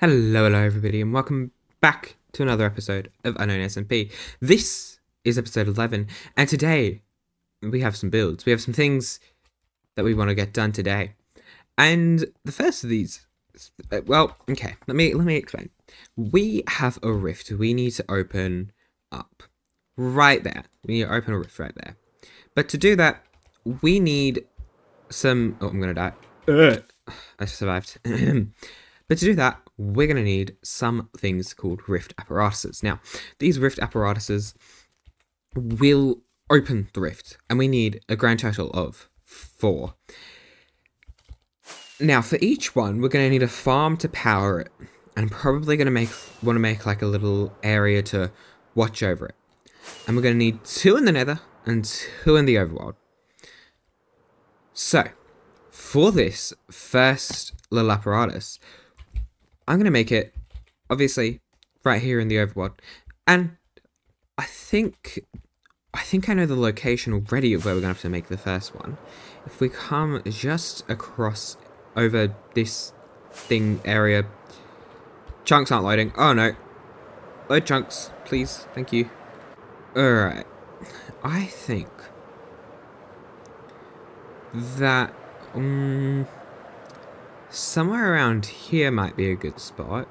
Hello everybody, and welcome back to another episode of Unknown SMP. This is episode 11, and today we have some builds. We have some things that we want to get done today. And the first of these, okay, let me explain. We have a rift we need to open up right there. We need to open a rift right there. But to do that, we need some... Oh, I'm gonna die. I survived. But to do that, we're going to need some things called rift apparatuses. Now, these rift apparatuses will open the rift, and we need a grand total of 4. Now, for each one, we're going to need a farm to power it, and I'm probably going to want to make like a little area to watch over it. And we're going to need 2 in the nether and 2 in the overworld. So, for this first little apparatus, I'm going to make it, obviously, right here in the overworld. And I think I know the location already of where we're going to have to make the first one. If we come just across over this thing area. Chunks aren't loading. Oh no. Load chunks, please. Thank you. Alright. I think that... somewhere around here might be a good spot.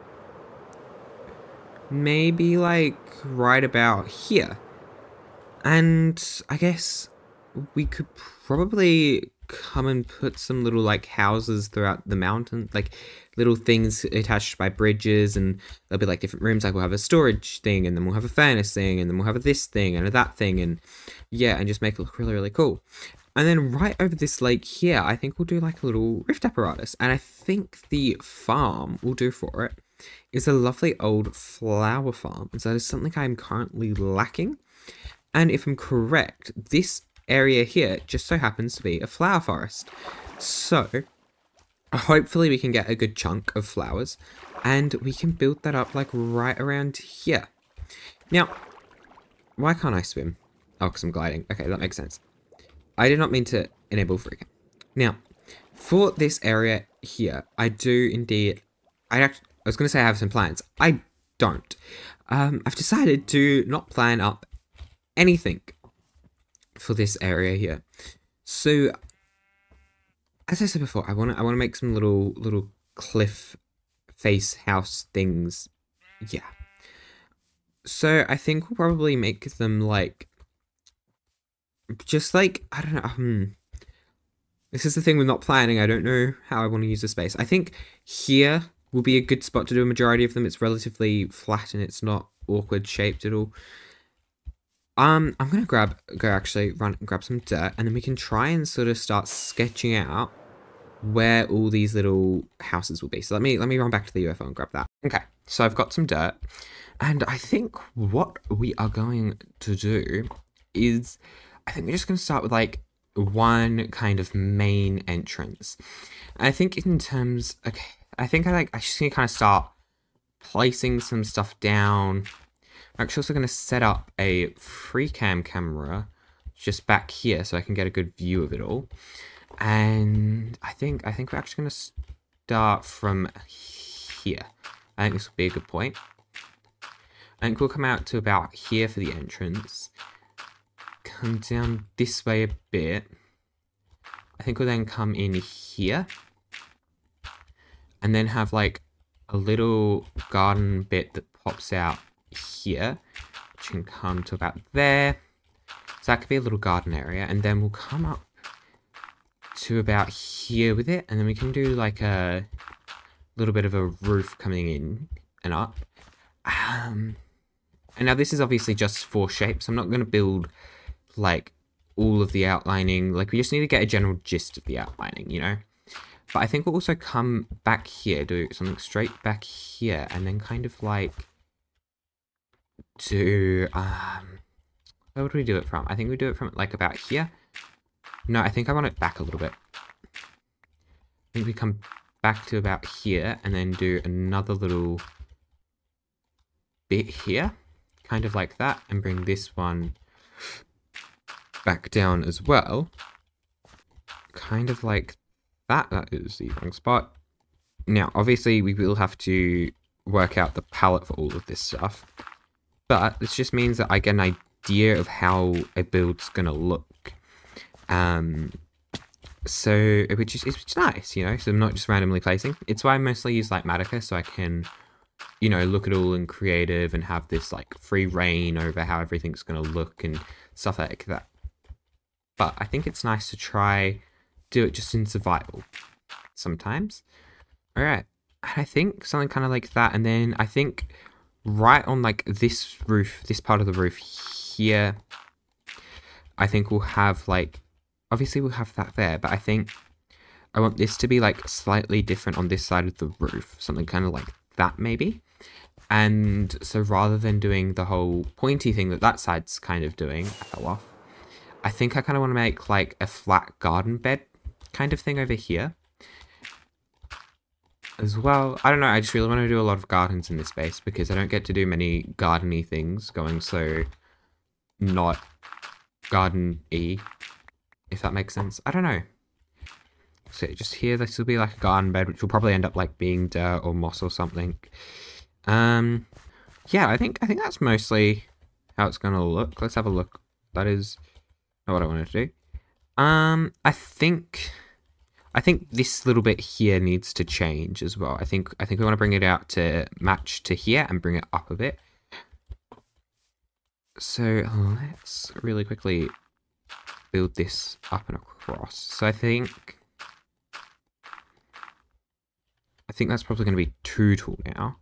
Maybe like right about here. And I guess we could probably come and put some little like houses throughout the mountain, like little things attached by bridges, and there'll be like different rooms. Like we'll have a storage thing, and then we'll have a furnace thing, and then we'll have this thing and that thing, and yeah, and just make it look really, really cool. And then right over this lake here, I think we'll do like a little rift apparatus. And I think the farm we'll do for it is a lovely old flower farm. And so that is something I'm currently lacking. And if I'm correct, this area here just so happens to be a flower forest. So hopefully we can get a good chunk of flowers and we can build that up like right around here. Now, why can't I swim? Oh, because I'm gliding. Okay, that makes sense. I did not mean to enable freaking. Now, for this area here, I do indeed... I was going to say I have some plans. I don't. I've decided to not plan up anything for this area here. So, as I said before, I want to make some little cliff face house things. Yeah. So, I think we'll probably make them like... just like, I don't know, this is the thing with not planning. I don't know how I want to use the space. I think here will be a good spot to do a majority of them. It's relatively flat and it's not awkward shaped at all. I'm gonna go actually run and grab some dirt, and then we can try and sort of start sketching out where all these little houses will be. So let me run back to the UFO and grab that. Okay, so I've got some dirt, and I think what we are going to do is, I think we're just going to start with like one kind of main entrance. I think in terms, okay, I just need to kind of start placing some stuff down. I'm actually also going to set up a free camera just back here so I can get a good view of it all. And I think we're actually going to start from here. I think this will be a good point. I think we'll come out to about here for the entrance. Come down this way a bit. I think we'll then come in here. And then have like a little garden bit that pops out here. Which can come to about there. So that could be a little garden area. And then we'll come up to about here with it. And then we can do like a little bit of a roof coming in and up. And now this is obviously just for shapes. I'm not going to build like all of the outlining. Like we just need to get a general gist of the outlining, you know. But I think we'll also come back here, do something straight back here, and then kind of like do where would we do it from? I think we do it from like about here. No, I think I want it back a little bit. I think we come back to about here and then do another little bit here, kind of like that, and bring this one back down as well, kind of like that. That is the wrong spot. Now, obviously, we will have to work out the palette for all of this stuff. But this just means that I get an idea of how a build's gonna look. So which is nice, you know, so I'm not just randomly placing. It's why I mostly use like Matica, so I can, you know, look at all in creative and have this like free reign over how everything's gonna look and stuff like that. But I think it's nice to try do it just in survival sometimes. Alright, I think something kind of like that, and then I think right on like this roof, this part of the roof here, I think we'll have like, obviously we'll have that there, but I think I want this to be like slightly different on this side of the roof, something kind of like that maybe. And so rather than doing the whole pointy thing that that side's kind of doing, I fell off, I think I kind of want to make like a flat garden bed kind of thing over here as well. I don't know, I just really want to do a lot of gardens in this space because I don't get to do many garden-y things going so not garden-y, if that makes sense. I don't know. So just here, this will be like a garden bed, which will probably end up like being dirt or moss or something. Yeah, I think that's mostly how it's gonna look. Let's have a look. That is not what I wanted to do. I think this little bit here needs to change as well. I think we want to bring it out to match to here and bring it up a bit. So let's really quickly build this up and across. So I think that's probably going to be too tall now.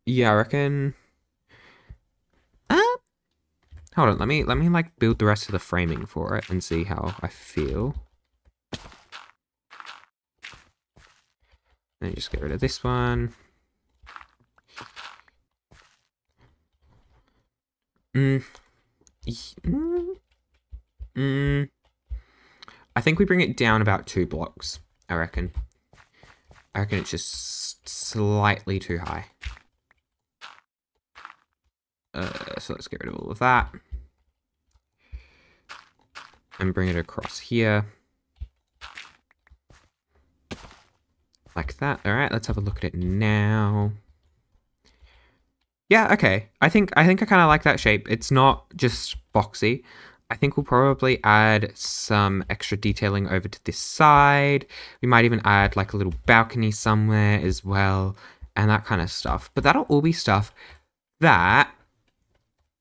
Yeah, I reckon. Hold on, let me like build the rest of the framing for it and see how I feel. Then just get rid of this one. I think we bring it down about 2 blocks, I reckon. I reckon it's just slightly too high. So let's get rid of all of that. And bring it across here. Like that. Alright, let's have a look at it now. Yeah, okay. I think I kind of like that shape. It's not just boxy. I think we'll probably add some extra detailing over to this side. We might even add like a little balcony somewhere as well, and that kind of stuff. But that'll all be stuff that,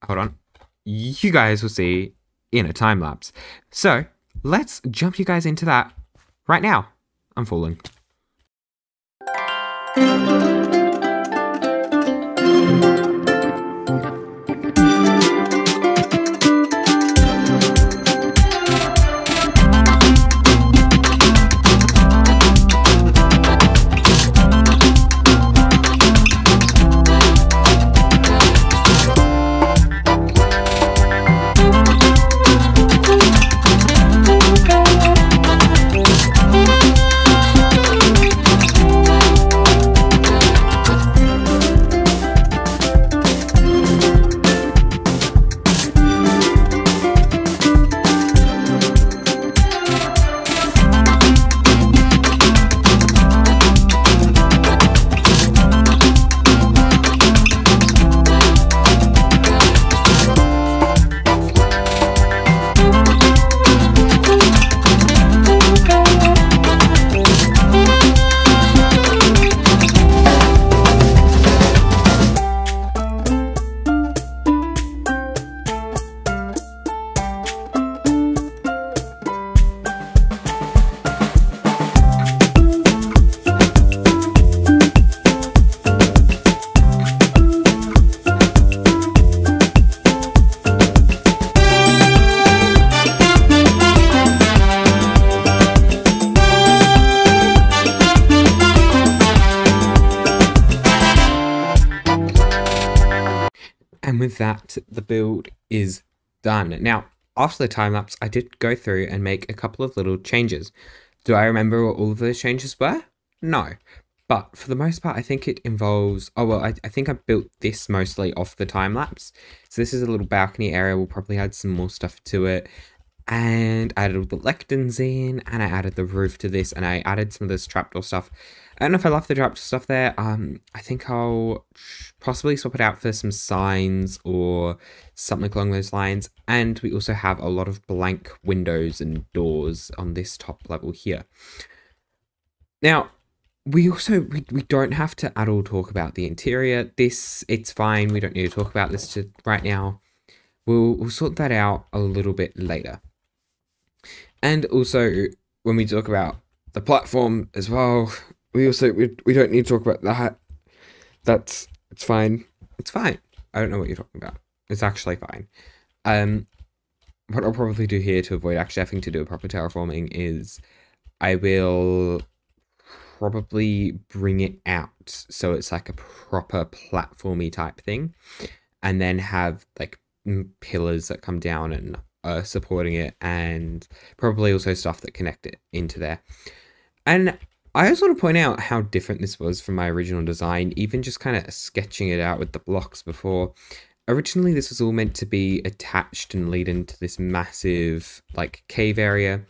hold on, you guys will see in a time lapse. So let's jump you guys into that right now. I'm falling. And with that, the build is done. Now, after the time lapse, I did go through and make a couple of little changes. Do I remember what all of those changes were? No. But for the most part, I think it involves, oh, well, I think I built this mostly off the time lapse. So this is a little balcony area. We'll probably add some more stuff to it. And I added all the lecterns in, and I added the roof to this, and I added some of this trapdoor stuff I don't know if I love the dropped stuff there. I think I'll possibly swap it out for some signs or something along those lines. And we also have a lot of blank windows and doors on this top level here. Now, we also we don't have to at all talk about the interior. It's fine. We don't need to talk about this right now. We'll sort that out a little bit later. And also, when we talk about the platform as well, we don't need to talk about that. It's fine. It's fine. I don't know what you're talking about. It's actually fine. What I'll probably do here to avoid actually having to do a proper terraforming is I will probably bring it out so it's like a proper platformy type thing, and then have like pillars that come down and supporting it, and probably also stuff that connect it into there. And I just want to point out how different this was from my original design, even just kind of sketching it out with the blocks before. Originally, this was all meant to be attached and lead into this massive like cave area.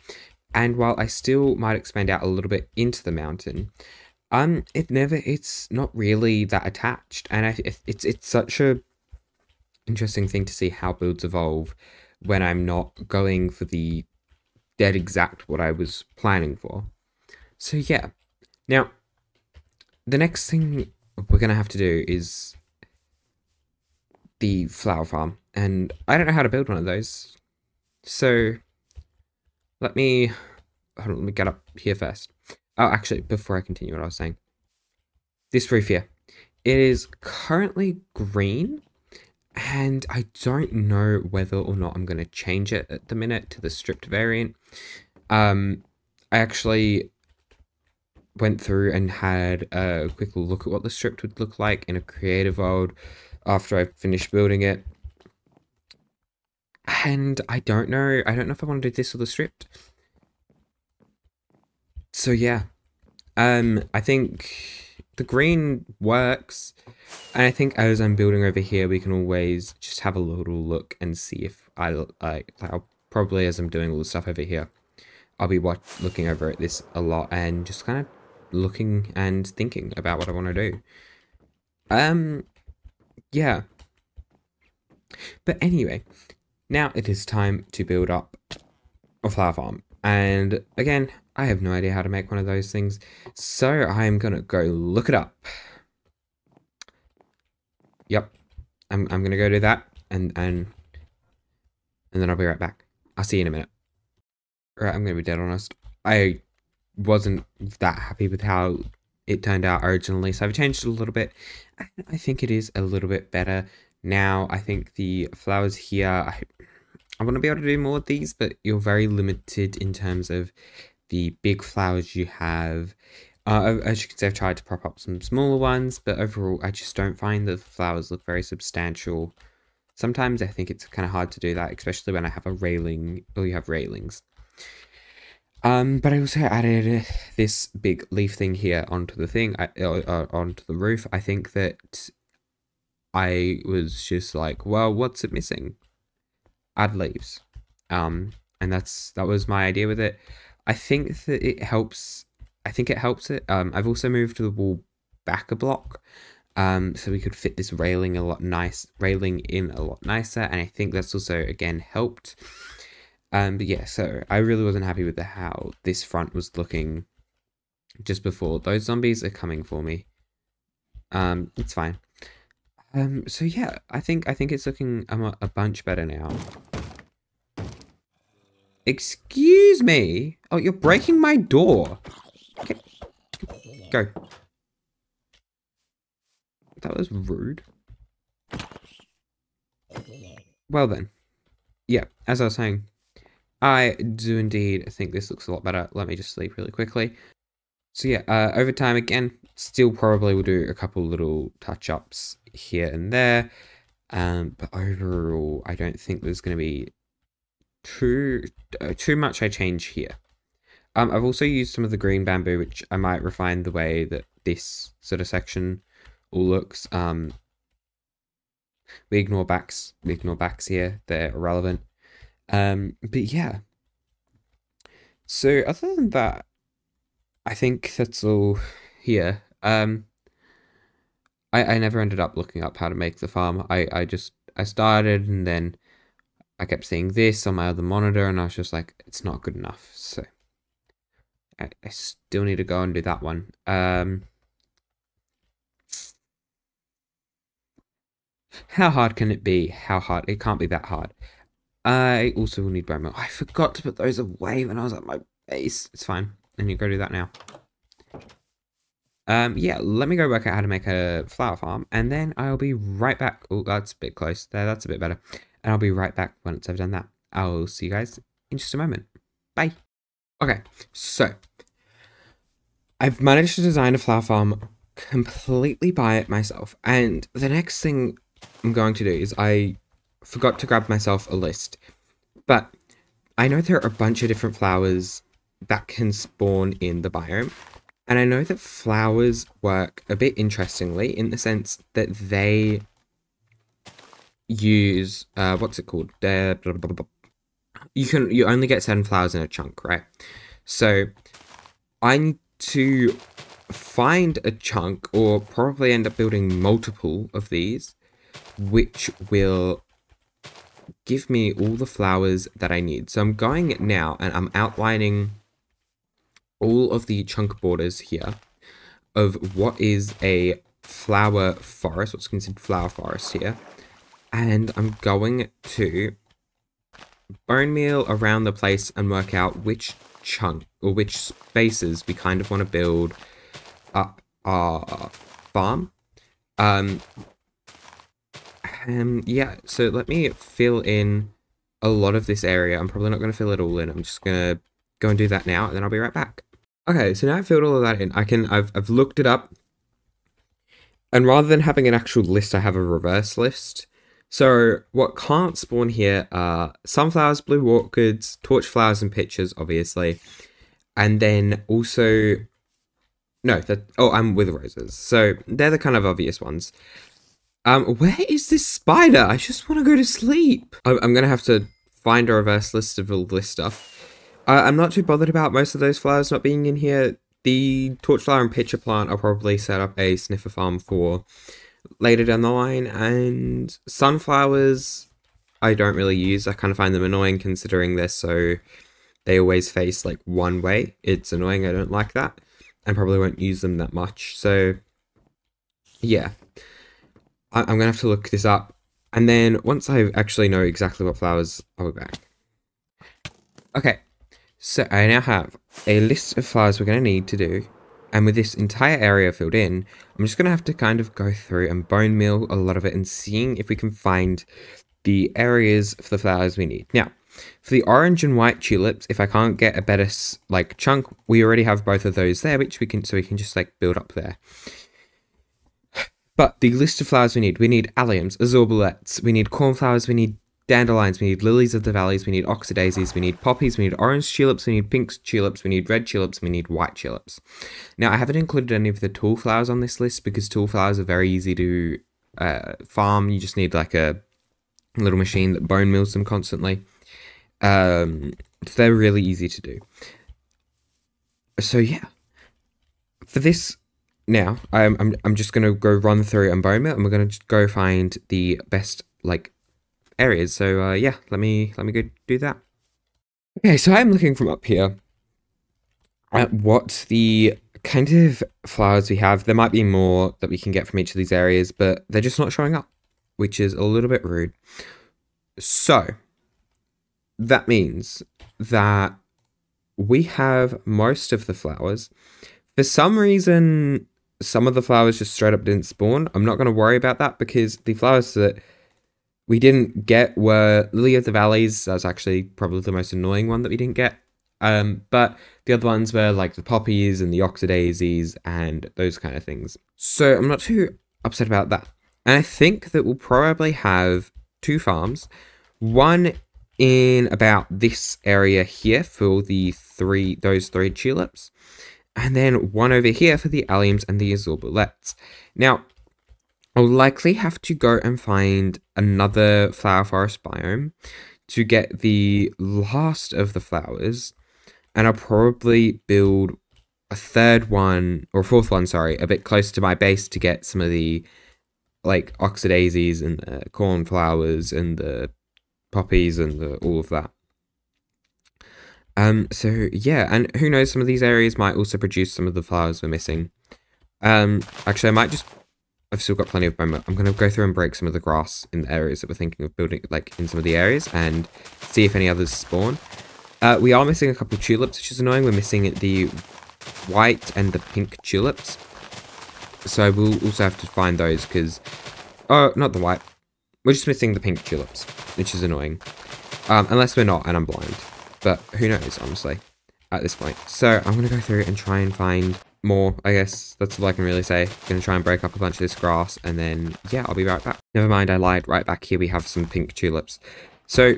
And while I still might expand out a little bit into the mountain, it's not really that attached. And it's such a interesting thing to see how builds evolve when I'm not going for the dead exact what I was planning for. So yeah, now the next thing we're gonna have to do is the flower farm, and I don't know how to build one of those. So let me get up here first. Oh, actually, before I continue what I was saying, this roof here, it is currently green, and I don't know whether or not I'm going to change it at the minute to the stripped variant. I actually went through and had a quick look at what the stripped would look like in a creative world after I finished building it. And I don't know if I want to do this or the stripped. So yeah, I think the green works, and I think as I'm building over here, we can always just have a little look and see if I'll probably, as I'm doing all the stuff over here, I'll be looking over at this a lot and just kind of looking and thinking about what I want to do. Yeah. But anyway, now it is time to build up a flower farm. And again, I have no idea how to make one of those things, so I'm gonna go look it up. Yep, I'm gonna go do that, and then I'll be right back. I'll see you in a minute. Right, I'm gonna be dead honest. I wasn't that happy with how it turned out originally, so I've changed it a little bit. I think it is a little bit better now. I think the flowers here, I want to be able to do more of these, but you're very limited in terms of the big flowers you have. As you can see, I've tried to prop up some smaller ones, but overall, I just don't find the flowers look very substantial. Sometimes I think it's kind of hard to do that, especially when I have a railing, or you have railings. But I also added this big leaf thing here onto the thing, onto the roof. I think that I was just like, well, what's it missing? Add leaves. And that was my idea with it. I think that it helps. I think it helps it. I've also moved the wall back a block, so we could fit this railing in a lot nicer, and I think that's also again helped. But yeah, so I really wasn't happy with how this front was looking just before. Those zombies are coming for me. It's fine. So yeah, I think it's looking a bunch better now. Excuse me? Oh, you're breaking my door. Okay. Go. That was rude. Well then. Yeah, as I was saying, I do indeed think this looks a lot better. Let me just sleep really quickly. So yeah, over time again, still probably will do a couple little touch-ups here and there. But overall, I don't think there's going to be too much I change here. I've also used some of the green bamboo, which I might refine the way that this sort of section all looks. We ignore backs here, they're irrelevant. But yeah. So other than that, I think that's all here. I never ended up looking up how to make the farm. I started and then I kept seeing this on my other monitor and I was just like, it's not good enough. So I still need to go and do that one. How hard can it be? How hard? It can't be that hard. I also will need bone meal. I forgot to put those away when I was at my base. It's fine. And you go do that now. Yeah, let me go work out how to make a flower farm, and then I'll be right back. Oh, that's a bit close there. That's a bit better. And I'll be right back once I've done that. I'll see you guys in just a moment. Bye. Okay, so I've managed to design a flower farm completely by it myself. And the next thing I'm going to do is I forgot to grab myself a list. But I know there are a bunch of different flowers that can spawn in the biome. And I know that flowers work a bit interestingly in the sense that they use what's it called? You only get 7 flowers in a chunk, right? So I need to find a chunk, or probably end up building multiple of these, which will give me all the flowers that I need. So I'm going now and I'm outlining all of the chunk borders here of what is a flower forest, what's considered flower forest here. And I'm going to bone meal around the place and work out which chunk or which spaces we kind of want to build up our farm. Yeah, so let me fill in a lot of this area. I'm probably not going to fill it all in. I'm just going to go and do that now, and then I'll be right back. Okay, so now I've filled all of that in. I've looked it up, and rather than having an actual list, I have a reverse list. So what can't spawn here are sunflowers, blue orchids, torch flowers, and pitchers, obviously, and then also I'm with roses. So they're the kind of obvious ones. Where is this spider? I just want to go to sleep. I'm gonna have to find a reverse list of all this stuff. I'm not too bothered about most of those flowers not being in here. The torchflower and pitcher plant, I'll probably set up a sniffer farm for later down the line. And sunflowers, I don't really use. I kind of find them annoying considering they always face like one way. It's annoying. I don't like that. And probably won't use them that much. So yeah, I'm going to have to look this up. And then once I actually know exactly what flowers, I'll be back. Okay. So I now have a list of flowers we're going to need to do, and with this entire area filled in, I'm just going to have to kind of go through and bone meal a lot of it and seeing if we can find the areas for the flowers we need. Now, for the orange and white tulips, if I can't get a better like chunk, we already have both of those there, which we can just like build up there. But the list of flowers we need alliums, azorbalets, we need cornflowers, we need dandelions, we need lilies of the valleys, we need oxydaisies, we need poppies, we need orange tulips, we need pink tulips, we need red tulips, we need white tulips. Now, I haven't included any of the tall flowers on this list because tall flowers are very easy to farm. You just need like a little machine that bone meals them constantly. So they're really easy to do. So yeah, for this now, I'm just gonna go run through and bone meal, and we're gonna just go find the best like areas. So yeah, let me go do that. Okay, so I'm looking from up here at what the kind of flowers we have. There might be more that we can get from each of these areas, but they're just not showing up, which is a little bit rude. So that means that we have most of the flowers. For some reason, some of the flowers just straight up didn't spawn. I'm not going to worry about that because the flowers that we didn't get were Lily of the Valleys. That's actually probably the most annoying one that we didn't get. But the other ones were like the poppies and the oxydaisies and those kind of things. So I'm not too upset about that. And I think that we'll probably have 2 farms. One in about this area here for those 3 tulips. And then one over here for the alliums and the azorbalets. Now, I'll likely have to go and find another flower forest biome to get the last of the flowers, and I'll probably build a third one, or a fourth one, sorry, a bit closer to my base to get some of the, like, oxydaisies and the cornflowers and the poppies and all of that. So yeah, and who knows, some of these areas might also produce some of the flowers we're missing. Actually, I've still got plenty of bone. I'm gonna go through and break some of the grass in the areas that we're thinking of building, like in some of the areas, and see if any others spawn. We are missing a couple of tulips, which is annoying. We're missing the white and the pink tulips. So we'll also have to find those because, oh, not the white. We're just missing the pink tulips, which is annoying. Unless we're not and I'm blind. But who knows, honestly, at this point. So I'm going to go through and try and find more, I guess. That's all I can really say. Going to try and break up a bunch of this grass and then, yeah, I'll be right back. Never mind, I lied. Right back here we have some pink tulips. So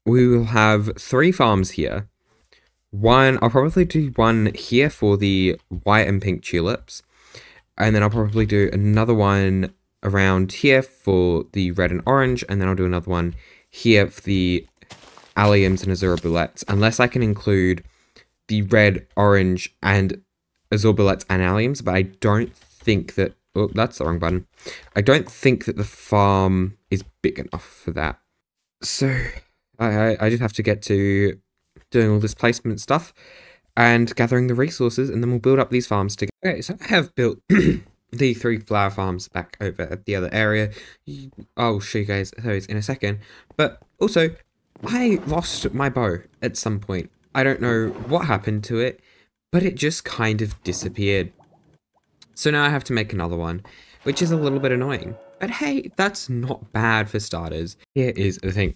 we will have 3 farms here. I'll probably do one here for the white and pink tulips. And then I'll probably do another one around here for the red and orange. And then I'll do another one here for the alliums and azure bullets, unless I can include the red, orange, and azure bullets and alliums, but I don't think that, oh, that's the wrong button. I don't think that the farm is big enough for that. So I just have to get to doing all this placement stuff and gathering the resources, and then we'll build up these farms together. Okay, so I have built the 3 flower farms back over at the other area. I'll show you guys those in a second, but also I lost my bow at some point. I don't know what happened to it, but it just kind of disappeared. So now I have to make another one, which is a little bit annoying. But hey, that's not bad for starters. Here is the thing.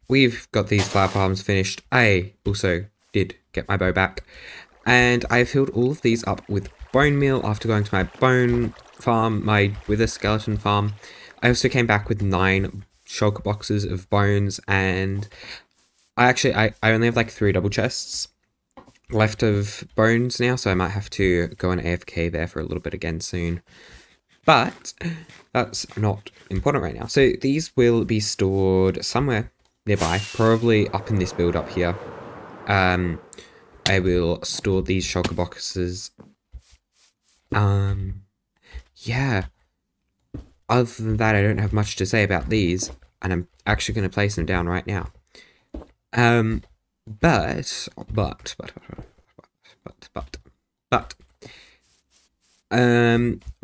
We've got these flower farms finished. I also did get my bow back. And I filled all of these up with bone meal after going to my bone farm, my wither skeleton farm. I also came back with 9 shulker boxes of bones, and I only have like 3 double chests left of bones now, so I might have to go on AFK there for a little bit again soon. But that's not important right now. So these will be stored somewhere nearby, probably up in this build up here. I will store these shulker boxes. Yeah. Other than that, I don't have much to say about these, and I'm actually going to place them down right now. But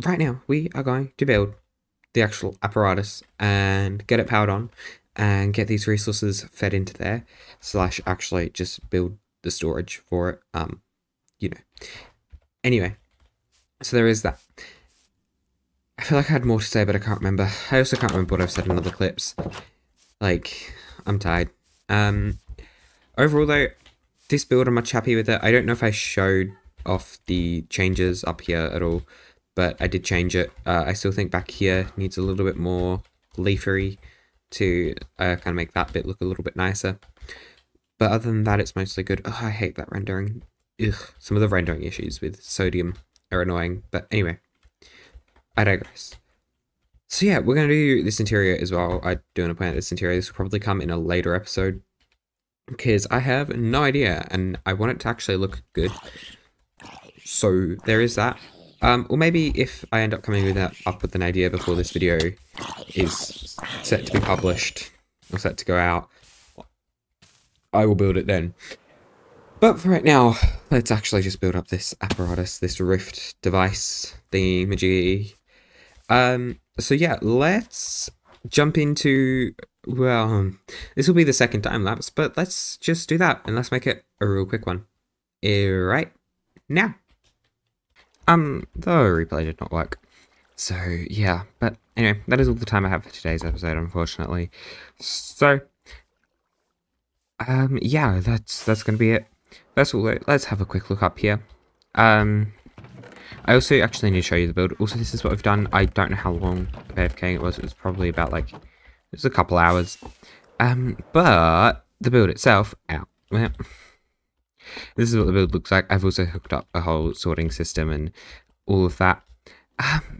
right now we are going to build the actual apparatus and get it powered on and get these resources fed into there, / actually just build the storage for it. You know. Anyway, so there is that. I feel like I had more to say, but I can't remember. I also can't remember what I've said in other clips. Like, I'm tired. Overall, though, this build, I'm much happy with it. I don't know if I showed off the changes up here at all, but I did change it. I still think back here needs a little bit more leafery to kind of make that bit look a little bit nicer. But other than that, it's mostly good. Oh, I hate that rendering. Ugh, some of the rendering issues with sodium are annoying. But anyway, I digress. So yeah, we're going to do this interior as well. I do want to point out this interior. This will probably come in a later episode, because I have no idea, and I want it to actually look good. So there is that. Or maybe if I end up coming up with an idea before this video is set to be published, or set to go out, I will build it then. But for right now, let's actually just build up this apparatus, this rift device thingamajiggy. So yeah, let's jump into, well, this will be the second time lapse, but let's just do that, and let's make it a real quick one. Right now. The replay did not work. So yeah, but anyway, that is all the time I have for today's episode, unfortunately. So yeah, that's gonna be it. First of all, let's have a quick look up here. I also actually need to show you the build. Also, this is what we've done. I don't know how long of AFK it was. It was probably about like, it was a couple hours. But the build itself, well, this is what the build looks like. I've also hooked up a whole sorting system and all of that.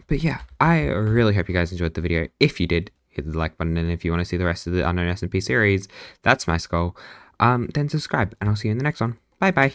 But yeah, I really hope you guys enjoyed the video. If you did, hit the like button, and if you want to see the rest of the Unknown SMP series, that's my goal. Then subscribe, and I'll see you in the next one. Bye bye.